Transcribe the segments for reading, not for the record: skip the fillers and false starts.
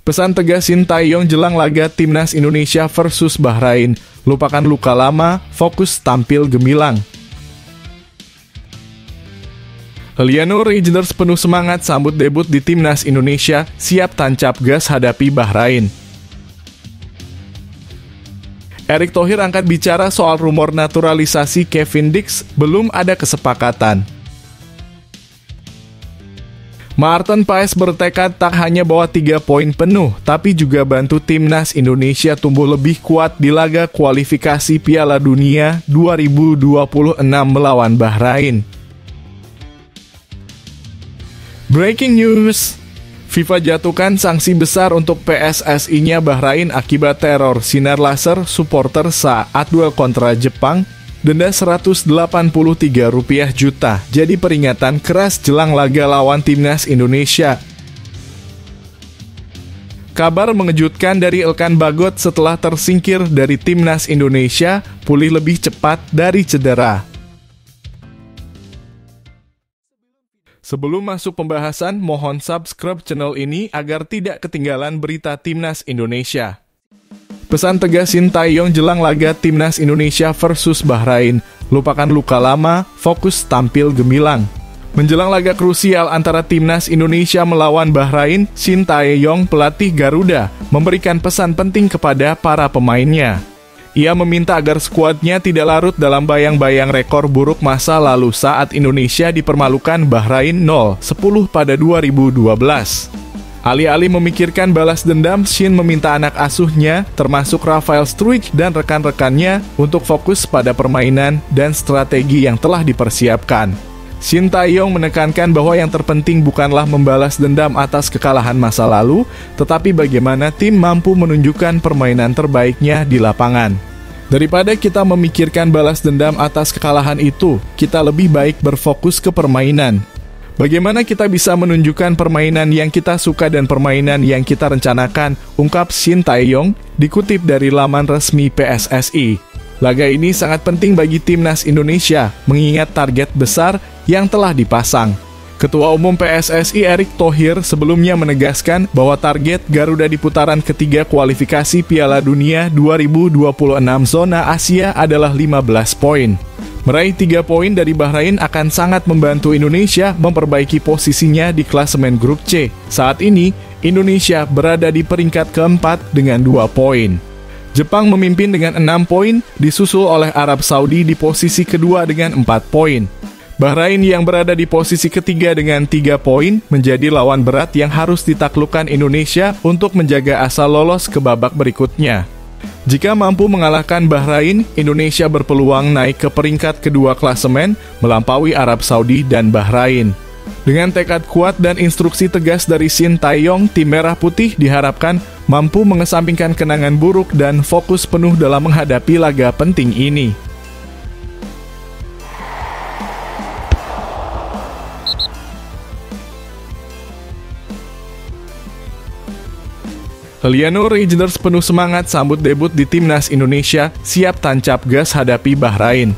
Pesan tegas Sintayong jelang laga Timnas Indonesia versus Bahrain. Lupakan luka lama, fokus tampil gemilang. Liliano Reijnders penuh semangat sambut debut di Timnas Indonesia, siap tancap gas hadapi Bahrain. Erick Thohir angkat bicara soal rumor naturalisasi Kevin Dix, belum ada kesepakatan. Maarten Paes bertekad tak hanya bawa 3 poin penuh, tapi juga bantu Timnas Indonesia tumbuh lebih kuat di laga kualifikasi Piala Dunia 2026 melawan Bahrain. Breaking news, FIFA jatuhkan sanksi besar untuk PSSI-nya Bahrain akibat teror sinar laser supporter saat duel kontra Jepang. Denda Rp183 juta, jadi peringatan keras jelang laga lawan Timnas Indonesia. Kabar mengejutkan dari Elkan Bagot setelah tersingkir dari Timnas Indonesia, pulih lebih cepat dari cedera. Sebelum masuk pembahasan, mohon subscribe channel ini agar tidak ketinggalan berita Timnas Indonesia. Pesan tegas Sintayong jelang laga Timnas Indonesia versus Bahrain. Lupakan luka lama, fokus tampil gemilang. Menjelang laga krusial antara Timnas Indonesia melawan Bahrain, Sintayong, pelatih Garuda, memberikan pesan penting kepada para pemainnya. Ia meminta agar skuadnya tidak larut dalam bayang-bayang rekor buruk masa lalu saat Indonesia dipermalukan Bahrain 0-10 pada 2012. Alih-alih memikirkan balas dendam, Shin meminta anak asuhnya, termasuk Rafael Struijk dan rekan-rekannya, untuk fokus pada permainan dan strategi yang telah dipersiapkan. Sintayong menekankan bahwa yang terpenting bukanlah membalas dendam atas kekalahan masa lalu, tetapi bagaimana tim mampu menunjukkan permainan terbaiknya di lapangan. Daripada kita memikirkan balas dendam atas kekalahan itu, kita lebih baik berfokus ke permainan. Bagaimana kita bisa menunjukkan permainan yang kita suka dan permainan yang kita rencanakan, ungkap Sintayong, dikutip dari laman resmi PSSI. Laga ini sangat penting bagi Timnas Indonesia, mengingat target besar yang telah dipasang. Ketua Umum PSSI Erick Thohir sebelumnya menegaskan bahwa target Garuda di putaran ketiga kualifikasi Piala Dunia 2026 zona Asia adalah 15 poin. Meraih 3 poin dari Bahrain akan sangat membantu Indonesia memperbaiki posisinya di klasemen grup C. Saat ini, Indonesia berada di peringkat keempat dengan 2 poin. Jepang memimpin dengan 6 poin, disusul oleh Arab Saudi di posisi kedua dengan 4 poin. Bahrain yang berada di posisi ketiga dengan 3 poin menjadi lawan berat yang harus ditaklukkan Indonesia untuk menjaga asa lolos ke babak berikutnya. Jika mampu mengalahkan Bahrain, Indonesia berpeluang naik ke peringkat kedua klasemen, melampaui Arab Saudi dan Bahrain. Dengan tekad kuat dan instruksi tegas dari Sintayong, tim Merah Putih diharapkan mampu mengesampingkan kenangan buruk dan fokus penuh dalam menghadapi laga penting ini. Liliano Reijnders penuh semangat sambut debut di Timnas Indonesia, siap tancap gas hadapi Bahrain.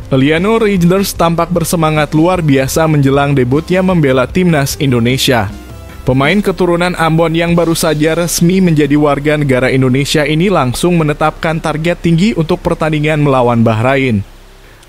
Liliano Reijnders tampak bersemangat luar biasa menjelang debutnya membela Timnas Indonesia. Pemain keturunan Ambon yang baru saja resmi menjadi warga negara Indonesia ini langsung menetapkan target tinggi untuk pertandingan melawan Bahrain.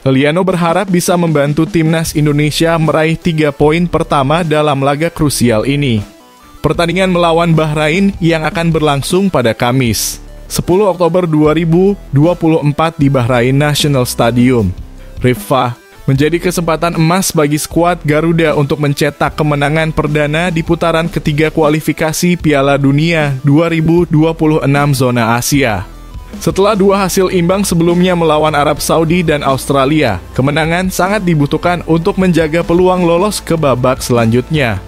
Liliano berharap bisa membantu Timnas Indonesia meraih 3 poin pertama dalam laga krusial ini. Pertandingan melawan Bahrain yang akan berlangsung pada Kamis, 10 Oktober 2024 di Bahrain National Stadium. Rifah menjadi kesempatan emas bagi skuad Garuda untuk mencetak kemenangan perdana di putaran ketiga kualifikasi Piala Dunia 2026 zona Asia. Setelah 2 hasil imbang sebelumnya melawan Arab Saudi dan Australia, kemenangan sangat dibutuhkan untuk menjaga peluang lolos ke babak selanjutnya.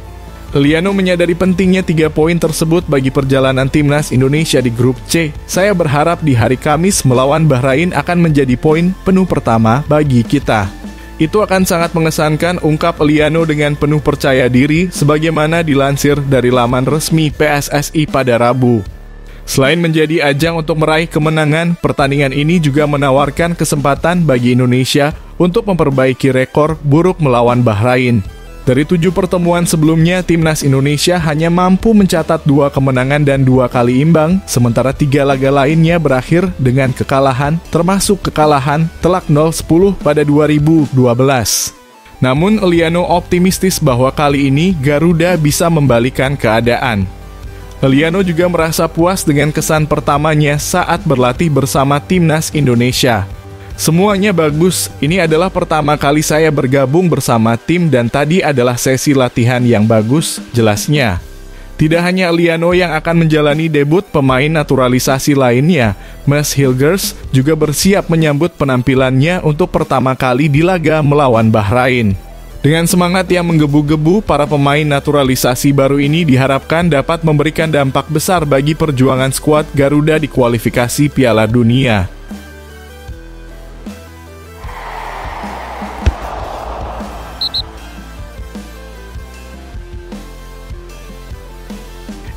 Liliano menyadari pentingnya 3 poin tersebut bagi perjalanan Timnas Indonesia di grup C. Saya berharap di hari Kamis melawan Bahrain akan menjadi poin penuh pertama bagi kita. Itu akan sangat mengesankan, ungkap Liliano dengan penuh percaya diri sebagaimana dilansir dari laman resmi PSSI pada Rabu. Selain menjadi ajang untuk meraih kemenangan, pertandingan ini juga menawarkan kesempatan bagi Indonesia untuk memperbaiki rekor buruk melawan Bahrain. Dari 7 pertemuan sebelumnya, timnas Indonesia hanya mampu mencatat 2 kemenangan dan 2 kali imbang, sementara 3 laga lainnya berakhir dengan kekalahan, termasuk kekalahan telak 0-10 pada 2012. Namun, Liano optimistis bahwa kali ini Garuda bisa membalikan keadaan. Liano juga merasa puas dengan kesan pertamanya saat berlatih bersama timnas Indonesia. Semuanya bagus, ini adalah pertama kali saya bergabung bersama tim dan tadi adalah sesi latihan yang bagus, jelasnya. Tidak hanya Liano yang akan menjalani debut pemain naturalisasi lainnya, Mads Hilgers juga bersiap menyambut penampilannya untuk pertama kali di laga melawan Bahrain. Dengan semangat yang menggebu-gebu, para pemain naturalisasi baru ini diharapkan dapat memberikan dampak besar bagi perjuangan skuad Garuda di kualifikasi Piala Dunia.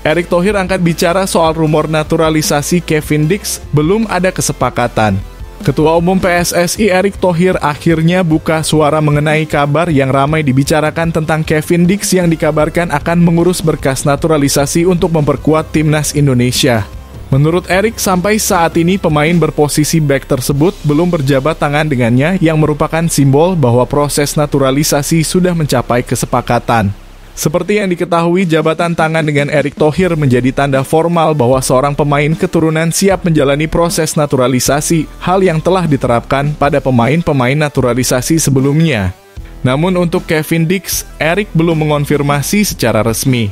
Erick Thohir angkat bicara soal rumor naturalisasi Kevin Dix, belum ada kesepakatan. Ketua Umum PSSI Erick Thohir akhirnya buka suara mengenai kabar yang ramai dibicarakan tentang Kevin Dix yang dikabarkan akan mengurus berkas naturalisasi untuk memperkuat timnas Indonesia. Menurut Erick, sampai saat ini pemain berposisi bek tersebut belum berjabat tangan dengannya yang merupakan simbol bahwa proses naturalisasi sudah mencapai kesepakatan. Seperti yang diketahui, jabatan tangan dengan Erick Thohir menjadi tanda formal bahwa seorang pemain keturunan siap menjalani proses naturalisasi, hal yang telah diterapkan pada pemain-pemain naturalisasi sebelumnya. Namun untuk Kevin Dix, Erick belum mengonfirmasi secara resmi.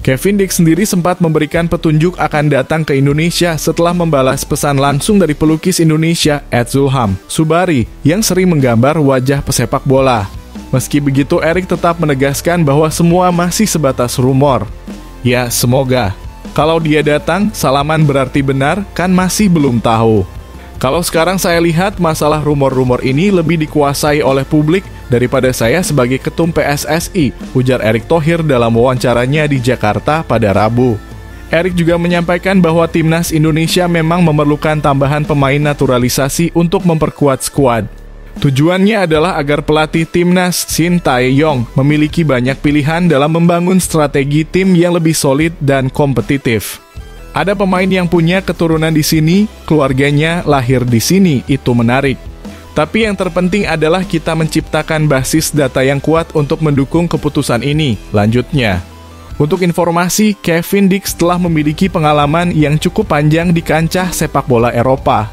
Kevin Dix sendiri sempat memberikan petunjuk akan datang ke Indonesia setelah membalas pesan langsung dari pelukis Indonesia, Ed Zulham Subari, yang sering menggambar wajah pesepak bola. Meski begitu, Erick tetap menegaskan bahwa semua masih sebatas rumor. Ya, semoga. Kalau dia datang, salaman berarti benar, kan masih belum tahu. Kalau sekarang saya lihat masalah rumor-rumor ini lebih dikuasai oleh publik daripada saya sebagai ketum PSSI, ujar Erick Thohir dalam wawancaranya di Jakarta pada Rabu. Erick juga menyampaikan bahwa timnas Indonesia memang memerlukan tambahan pemain naturalisasi untuk memperkuat skuad. Tujuannya adalah agar pelatih timnas Shin Tae-yong memiliki banyak pilihan dalam membangun strategi tim yang lebih solid dan kompetitif. Ada pemain yang punya keturunan di sini, keluarganya lahir di sini, itu menarik. Tapi yang terpenting adalah kita menciptakan basis data yang kuat untuk mendukung keputusan ini, lanjutnya. Untuk informasi, Kevin Dix telah memiliki pengalaman yang cukup panjang di kancah sepak bola Eropa.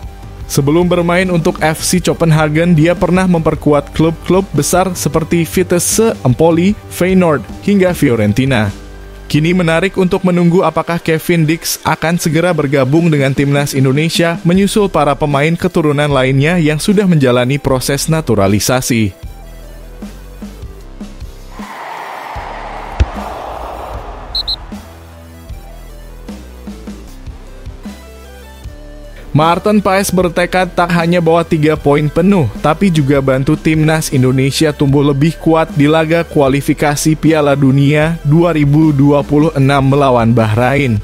Sebelum bermain untuk FC Copenhagen, dia pernah memperkuat klub-klub besar seperti Vitesse, Empoli, Feyenoord, hingga Fiorentina. Kini menarik untuk menunggu apakah Kevin Dix akan segera bergabung dengan timnas Indonesia menyusul para pemain keturunan lainnya yang sudah menjalani proses naturalisasi. Maarten Paes bertekad tak hanya bawa 3 poin penuh, tapi juga bantu timnas Indonesia tumbuh lebih kuat di laga kualifikasi Piala Dunia 2026 melawan Bahrain.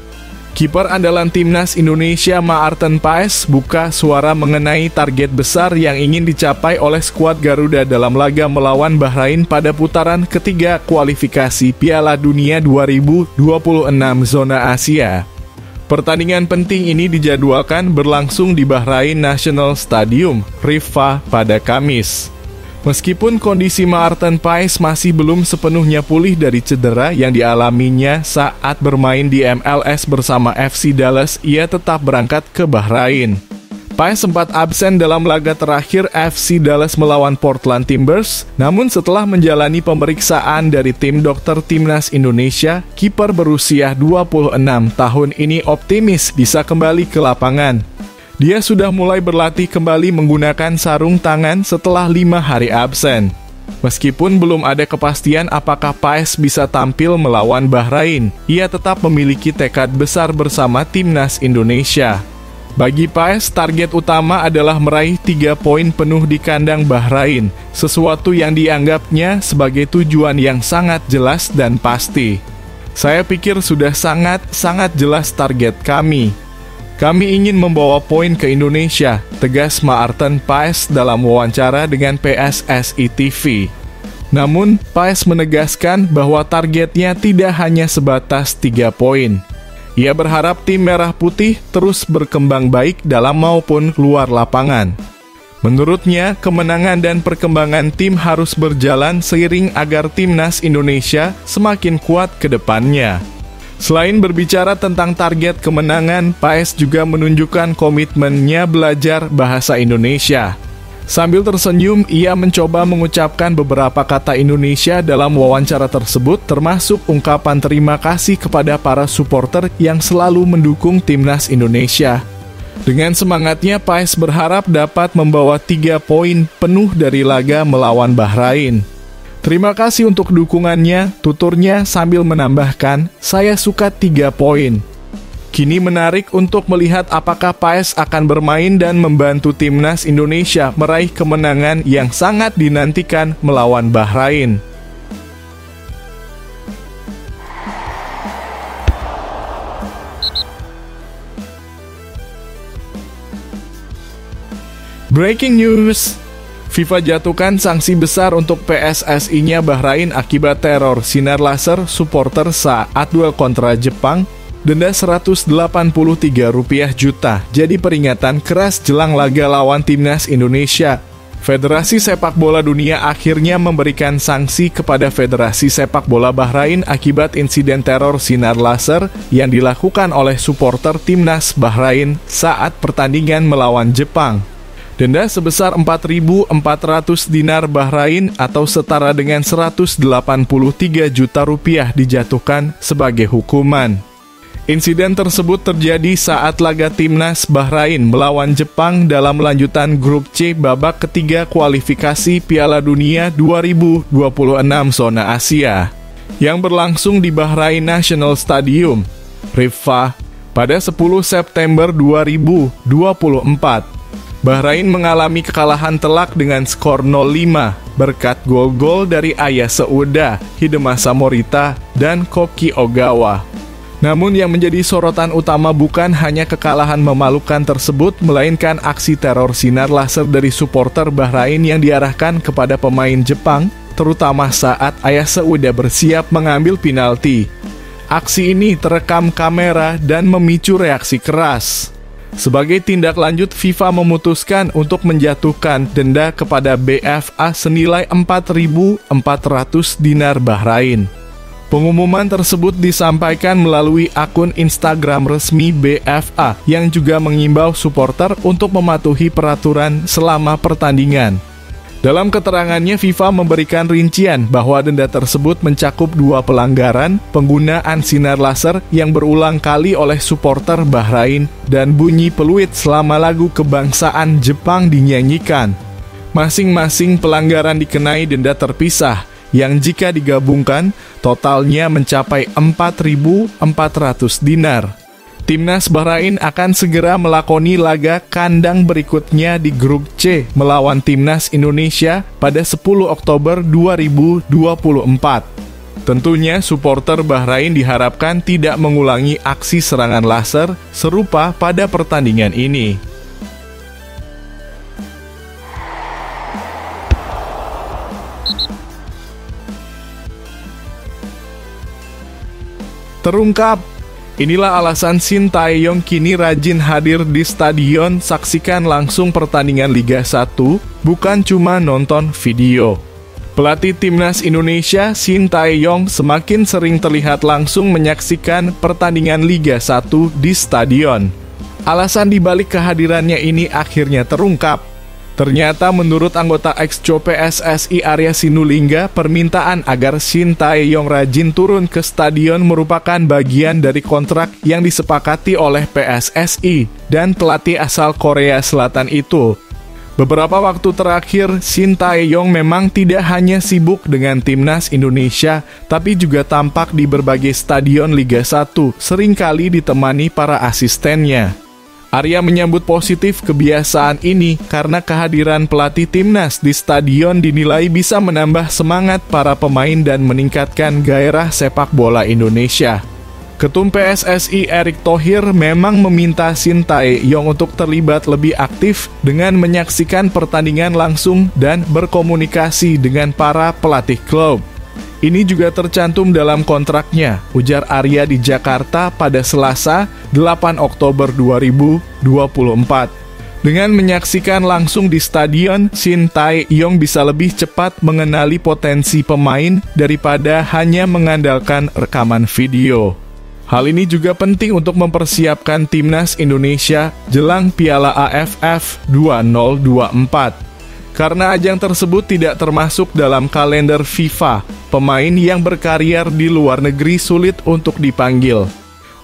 Kiper andalan timnas Indonesia Maarten Paes buka suara mengenai target besar yang ingin dicapai oleh skuad Garuda dalam laga melawan Bahrain pada putaran ketiga kualifikasi Piala Dunia 2026 zona Asia. Pertandingan penting ini dijadwalkan berlangsung di Bahrain National Stadium, Riffa, pada Kamis. Meskipun kondisi Maarten Paes masih belum sepenuhnya pulih dari cedera yang dialaminya saat bermain di MLS bersama FC Dallas, ia tetap berangkat ke Bahrain. Paes sempat absen dalam laga terakhir FC Dallas melawan Portland Timbers, namun setelah menjalani pemeriksaan dari tim dokter timnas Indonesia, kiper berusia 26 tahun ini optimis bisa kembali ke lapangan. Dia sudah mulai berlatih kembali menggunakan sarung tangan setelah 5 hari absen. Meskipun belum ada kepastian apakah Paes bisa tampil melawan Bahrain, ia tetap memiliki tekad besar bersama timnas Indonesia. Bagi Paes, target utama adalah meraih 3 poin penuh di kandang Bahrain, sesuatu yang dianggapnya sebagai tujuan yang sangat jelas dan pasti. Saya pikir sudah sangat jelas target kami. Kami ingin membawa poin ke Indonesia, tegas Maarten Paes dalam wawancara dengan PSSI TV. Namun, Paes menegaskan bahwa targetnya tidak hanya sebatas 3 poin. Ia berharap tim Merah Putih terus berkembang baik dalam maupun luar lapangan. Menurutnya, kemenangan dan perkembangan tim harus berjalan seiring agar timnas Indonesia semakin kuat ke depannya. Selain berbicara tentang target kemenangan, Paes juga menunjukkan komitmennya belajar bahasa Indonesia. Sambil tersenyum, ia mencoba mengucapkan beberapa kata Indonesia dalam wawancara tersebut, termasuk ungkapan terima kasih kepada para supporter yang selalu mendukung timnas Indonesia. Dengan semangatnya, Paes berharap dapat membawa 3 poin penuh dari laga melawan Bahrain. Terima kasih untuk dukungannya, tuturnya sambil menambahkan, saya suka 3 poin. Kini menarik untuk melihat apakah Paes akan bermain dan membantu timnas Indonesia meraih kemenangan yang sangat dinantikan melawan Bahrain. Breaking news, FIFA jatuhkan sanksi besar untuk PSSI-nya Bahrain akibat teror sinar laser supporter saat duel kontra Jepang. Denda Rp183 juta jadi peringatan keras jelang laga lawan timnas Indonesia. Federasi Sepak Bola Dunia akhirnya memberikan sanksi kepada Federasi Sepak Bola Bahrain akibat insiden teror sinar laser yang dilakukan oleh supporter timnas Bahrain saat pertandingan melawan Jepang. Denda sebesar 4.400 dinar Bahrain atau setara dengan Rp183 juta dijatuhkan sebagai hukuman. Insiden tersebut terjadi saat laga timnas Bahrain melawan Jepang dalam lanjutan grup C babak ketiga kualifikasi Piala Dunia 2026 zona Asia yang berlangsung di Bahrain National Stadium, Rifah, pada 10 September 2024. Bahrain mengalami kekalahan telak dengan skor 0-5 berkat gol-gol dari Aya Seuda, Hidemasa Morita, dan Koki Ogawa. Namun yang menjadi sorotan utama bukan hanya kekalahan memalukan tersebut, melainkan aksi teror sinar laser dari supporter Bahrain yang diarahkan kepada pemain Jepang, terutama saat Aya Seuda bersiap mengambil penalti. Aksi ini terekam kamera dan memicu reaksi keras. Sebagai tindak lanjut, FIFA memutuskan untuk menjatuhkan denda kepada BFA senilai 4.400 dinar Bahrain. Pengumuman tersebut disampaikan melalui akun Instagram resmi BFA yang juga mengimbau supporter untuk mematuhi peraturan selama pertandingan. Dalam keterangannya, FIFA memberikan rincian bahwa denda tersebut mencakup 2 pelanggaran, penggunaan sinar laser yang berulang kali oleh supporter Bahrain, dan bunyi peluit selama lagu kebangsaan Jepang dinyanyikan. Masing-masing pelanggaran dikenai denda terpisah, yang jika digabungkan, totalnya mencapai 4.400 dinar. Timnas Bahrain akan segera melakoni laga kandang berikutnya di grup C melawan timnas Indonesia pada 10 Oktober 2024. Tentunya supporter Bahrain diharapkan tidak mengulangi aksi serangan laser serupa pada pertandingan ini. Terungkap, inilah alasan Shin Tae-yong kini rajin hadir di stadion, saksikan langsung pertandingan Liga 1, bukan cuma nonton video. Pelatih timnas Indonesia Shin Tae-yong semakin sering terlihat langsung menyaksikan pertandingan Liga 1 di stadion. Alasan dibalik kehadirannya ini akhirnya terungkap. Ternyata menurut anggota Exco PSSI Arya Sinulinga, permintaan agar Shin Tae-yong rajin turun ke stadion merupakan bagian dari kontrak yang disepakati oleh PSSI dan pelatih asal Korea Selatan itu. Beberapa waktu terakhir, Shin Tae-yong memang tidak hanya sibuk dengan timnas Indonesia, tapi juga tampak di berbagai stadion Liga 1, seringkali ditemani para asistennya. Arya menyambut positif kebiasaan ini karena kehadiran pelatih timnas di stadion dinilai bisa menambah semangat para pemain dan meningkatkan gairah sepak bola Indonesia. Ketum PSSI Erick Thohir memang meminta Shin Tae-yong untuk terlibat lebih aktif dengan menyaksikan pertandingan langsung dan berkomunikasi dengan para pelatih klub. Ini juga tercantum dalam kontraknya, ujar Arya di Jakarta pada Selasa, 8 Oktober 2024. Dengan menyaksikan langsung di stadion, Shin Tae-yong bisa lebih cepat mengenali potensi pemain daripada hanya mengandalkan rekaman video. Hal ini juga penting untuk mempersiapkan timnas Indonesia jelang Piala AFF 2024. Karena ajang tersebut tidak termasuk dalam kalender FIFA, pemain yang berkarier di luar negeri sulit untuk dipanggil.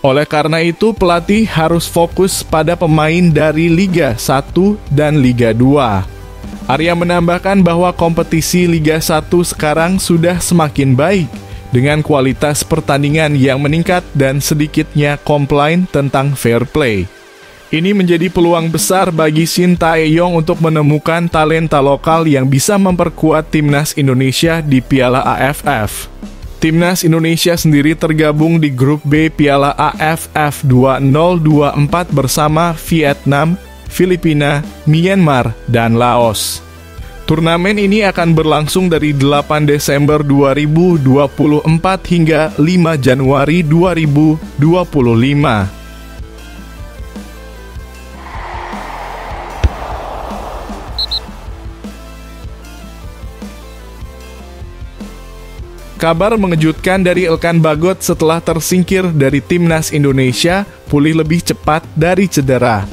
Oleh karena itu, pelatih harus fokus pada pemain dari Liga 1 dan Liga 2. Arya menambahkan bahwa kompetisi Liga 1 sekarang sudah semakin baik, dengan kualitas pertandingan yang meningkat dan sedikitnya komplain tentang fair play. Ini menjadi peluang besar bagi Shin Tae-yong untuk menemukan talenta lokal yang bisa memperkuat timnas Indonesia di Piala AFF. Timnas Indonesia sendiri tergabung di grup B Piala AFF 2024 bersama Vietnam, Filipina, Myanmar, dan Laos. Turnamen ini akan berlangsung dari 8 Desember 2024 hingga 5 Januari 2025. Kabar mengejutkan dari Elkan Bagot setelah tersingkir dari timnas Indonesia, pulih lebih cepat dari cedera.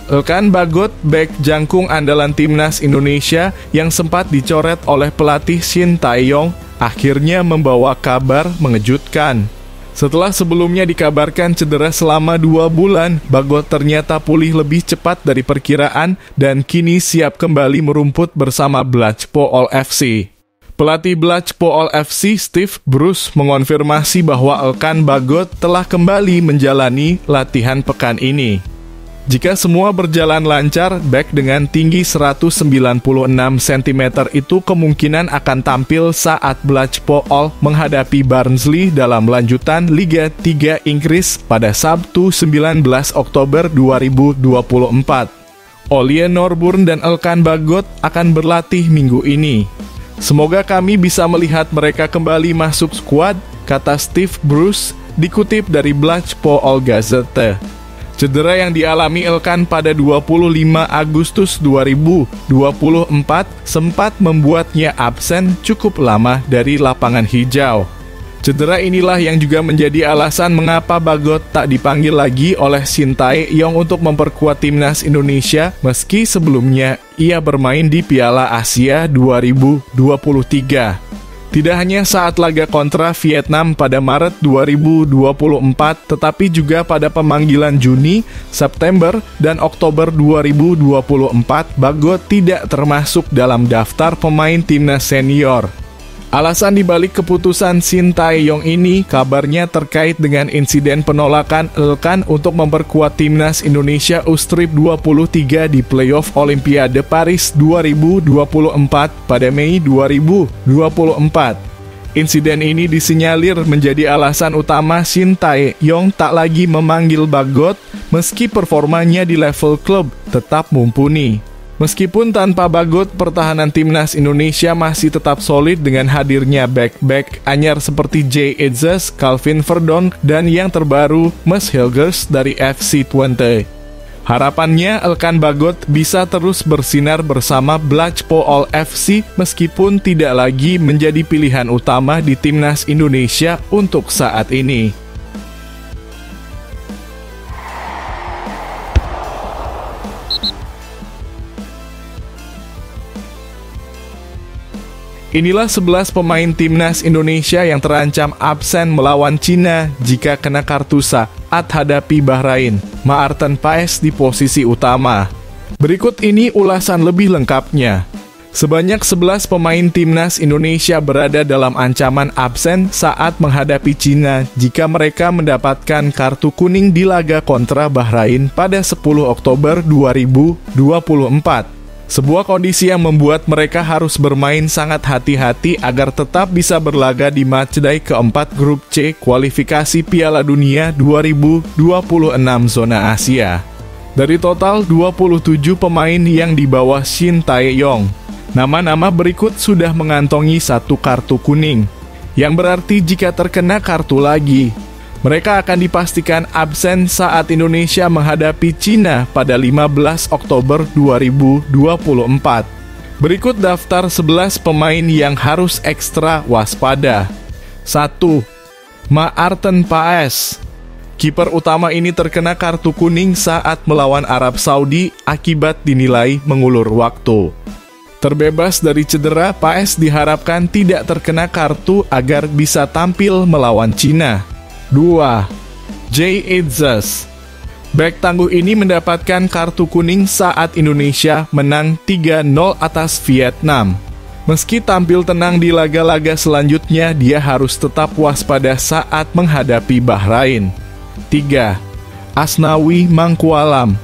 Elkan Bagot, bek jangkung andalan timnas Indonesia yang sempat dicoret oleh pelatih Shin Tae-yong, akhirnya membawa kabar mengejutkan. Setelah sebelumnya dikabarkan cedera selama 2 bulan, Bagot ternyata pulih lebih cepat dari perkiraan dan kini siap kembali merumput bersama Blachpool FC. Pelatih Blachpool FC, Steve Bruce, mengonfirmasi bahwa Elkan Bagot telah kembali menjalani latihan pekan ini. Jika semua berjalan lancar, bek dengan tinggi 196 cm itu kemungkinan akan tampil saat Blachpool menghadapi Barnsley dalam lanjutan Liga 3 Inggris pada Sabtu 19 Oktober 2024. Ole Norburn dan Elkan Bagot akan berlatih minggu ini. Semoga kami bisa melihat mereka kembali masuk skuad, kata Steve Bruce, dikutip dari Blachpool Gazette. Cedera yang dialami Elkan pada 25 Agustus 2024 sempat membuatnya absen cukup lama dari lapangan hijau. Cedera inilah yang juga menjadi alasan mengapa Bagot tak dipanggil lagi oleh Shin Tae-yong untuk memperkuat timnas Indonesia meski sebelumnya ia bermain di Piala Asia 2023. Tidak hanya saat laga kontra Vietnam pada Maret 2024, tetapi juga pada pemanggilan Juni, September, dan Oktober 2024, Bagot tidak termasuk dalam daftar pemain timnas senior. Alasan dibalik keputusan Shin Tae-yong ini kabarnya terkait dengan insiden penolakan Elkan untuk memperkuat timnas Indonesia U-Strip 23 di playoff Olimpiade Paris 2024 pada Mei 2024. Insiden ini disinyalir menjadi alasan utama Shin Tae-yong tak lagi memanggil Bagot meski performanya di level klub tetap mumpuni. Meskipun tanpa Bagot, pertahanan timnas Indonesia masih tetap solid dengan hadirnya back-back anyar seperti Jay Etzes, Calvin Verdonk, dan yang terbaru, Mads Hilgers dari FC Twente. Harapannya Elkan Bagot bisa terus bersinar bersama Blachpool FC meskipun tidak lagi menjadi pilihan utama di timnas Indonesia untuk saat ini. Inilah 11 pemain timnas Indonesia yang terancam absen melawan Cina jika kena kartu saat hadapi Bahrain. Maarten Paes di posisi utama. Berikut ini ulasan lebih lengkapnya. Sebanyak 11 pemain timnas Indonesia berada dalam ancaman absen saat menghadapi Cina jika mereka mendapatkan kartu kuning di laga kontra Bahrain pada 10 Oktober 2024. Sebuah kondisi yang membuat mereka harus bermain sangat hati-hati agar tetap bisa berlaga di matchday keempat grup C kualifikasi Piala Dunia 2026 zona Asia. Dari total 27 pemain yang di bawah Shin Tae-yong, nama-nama berikut sudah mengantongi 1 kartu kuning, yang berarti jika terkena kartu lagi, mereka akan dipastikan absen saat Indonesia menghadapi Cina pada 15 Oktober 2024. Berikut daftar 11 pemain yang harus ekstra waspada. 1. Maarten Paes. Kiper utama ini terkena kartu kuning saat melawan Arab Saudi akibat dinilai mengulur waktu. Terbebas dari cedera, Paes diharapkan tidak terkena kartu agar bisa tampil melawan Cina. 2. Jay Itzes. Bek tangguh ini mendapatkan kartu kuning saat Indonesia menang 3-0 atas Vietnam. Meski tampil tenang di laga-laga selanjutnya, dia harus tetap waspada saat menghadapi Bahrain. 3. Asnawi Mangkualam.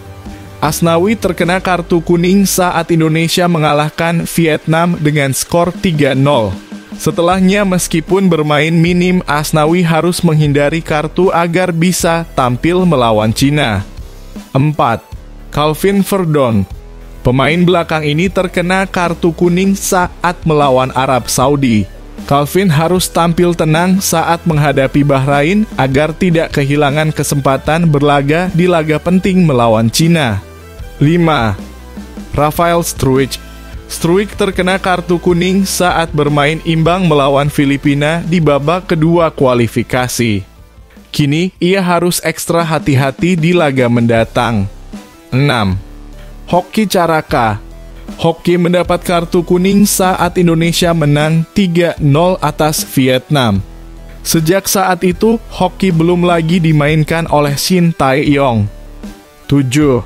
Asnawi terkena kartu kuning saat Indonesia mengalahkan Vietnam dengan skor 3-0. Setelahnya, meskipun bermain minim, Asnawi harus menghindari kartu agar bisa tampil melawan Cina. 4. Calvin Verdon. Pemain belakang ini terkena kartu kuning saat melawan Arab Saudi. Calvin harus tampil tenang saat menghadapi Bahrain agar tidak kehilangan kesempatan berlaga di laga penting melawan Cina. 5. Rafael Struijk. Struijk terkena kartu kuning saat bermain imbang melawan Filipina di babak kedua kualifikasi. Kini, ia harus ekstra hati-hati di laga mendatang. 6. Hoki Caraka. Hoki mendapat kartu kuning saat Indonesia menang 3-0 atas Vietnam. Sejak saat itu, Hoki belum lagi dimainkan oleh Shin Tae-yong. 7.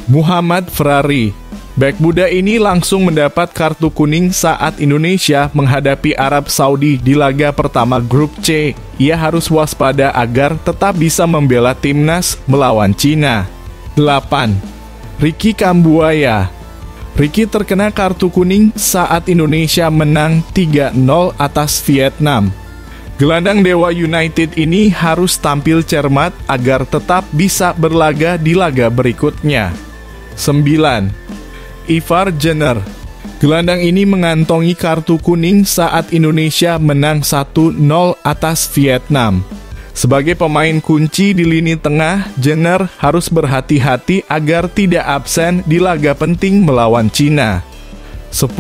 Muhammad Ferrari. Bek muda ini langsung mendapat kartu kuning saat Indonesia menghadapi Arab Saudi di laga pertama grup C. Ia harus waspada agar tetap bisa membela timnas melawan Cina. 8. Ricky Kambuaya. Ricky terkena kartu kuning saat Indonesia menang 3-0 atas Vietnam. Gelandang Dewa United ini harus tampil cermat agar tetap bisa berlaga di laga berikutnya. 9. Ivar Jenner. Gelandang ini mengantongi kartu kuning saat Indonesia menang 1-0 atas Vietnam. Sebagai pemain kunci di lini tengah, Jenner harus berhati-hati agar tidak absen di laga penting melawan Cina. 10.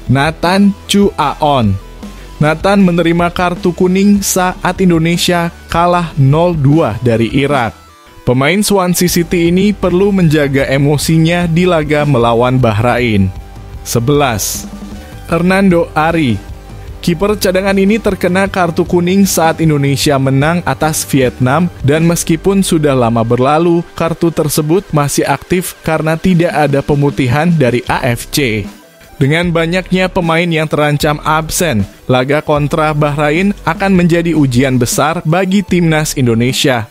Nathan Chu Aon. Nathan menerima kartu kuning saat Indonesia kalah 0-2 dari Irak. Pemain Swansea City ini perlu menjaga emosinya di laga melawan Bahrain. 11. Hernando Ari. Kiper cadangan ini terkena kartu kuning saat Indonesia menang atas Vietnam dan meskipun sudah lama berlalu, kartu tersebut masih aktif karena tidak ada pemutihan dari AFC. Dengan banyaknya pemain yang terancam absen, laga kontra Bahrain akan menjadi ujian besar bagi timnas Indonesia.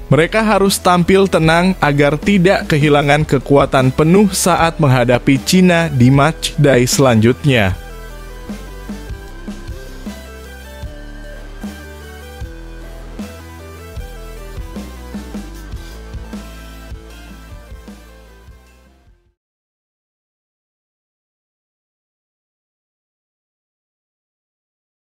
Mereka harus tampil tenang agar tidak kehilangan kekuatan penuh saat menghadapi Cina di matchday selanjutnya.